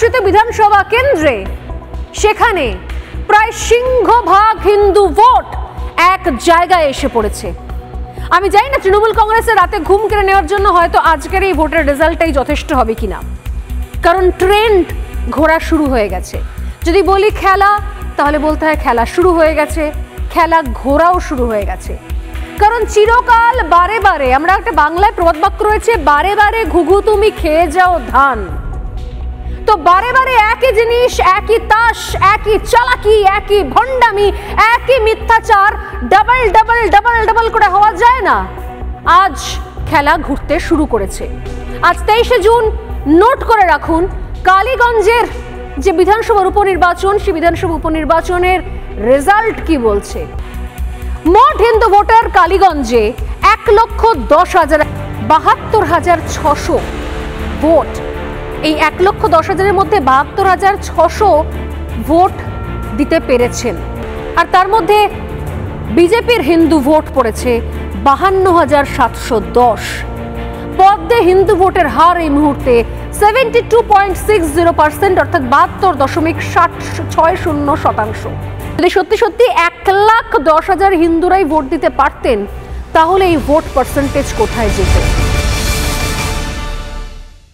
শাসিত বিধানসভা কেন্দ্রে সেখানে প্রায় সিংহভাগ হিন্দু ভোট এক জায়গায় এসে পড়েছে। আমি জানি না তৃণমূল কংগ্রেসের রাতে ঘুম কেড়ে নেওয়ার জন্য হয়তো আজকের এই ভোটের রেজাল্টটাই যথেষ্ট হবে কিনা, কারণ ট্রেন্ড ঘোরা শুরু হয়ে গেছে। যদি বলি খেলা, তাহলে বলতে হয় খেলা শুরু হয়ে গেছে, খেলা ঘোরাও শুরু হয়ে গেছে। কারণ চিরকাল বারে বারে, আমরা একটা বাংলায় প্রবাদ বাক্য রয়েছে, বারে বারে ঘুঘু তুমি খেয়ে যাও ধান। তো বারে বারে একই জিনিস, একই তাস, একই চালাকি, একই ভণ্ডামি, একই মিথ্যাচার ডাবল ডাবল ডাবল ডাবল করে হওয়া যায় না। আজ খেলা ঘুরতে শুরু করেছে। আজ 23শে জুন, নোট করে রাখুন, কালীগঞ্জের যে বিধানসভার উপনির্বাচন, সেই বিধানসভা উপনির্বাচনের রেজাল্ট কি বলছে। মোট হিন্দু ভোটার কালীগঞ্জে 1,10,72,600 ভোট। এই 1,10,000-এর মধ্যে 72,600 ভোট দিতে পেরেছেন। আর তার মধ্যে বিজেপির হিন্দু ভোট পড়েছে 52,710। পদ্মে হিন্দু ভোটের হার এই মুহূর্তে 72.60%, অর্থাৎ 72.60% যদি সত্যি সত্যি 1,10,000 হিন্দুরাই ভোট দিতে পারতেন, তাহলে এই ভোট পার্সেন্টেজ কোথায় যেত?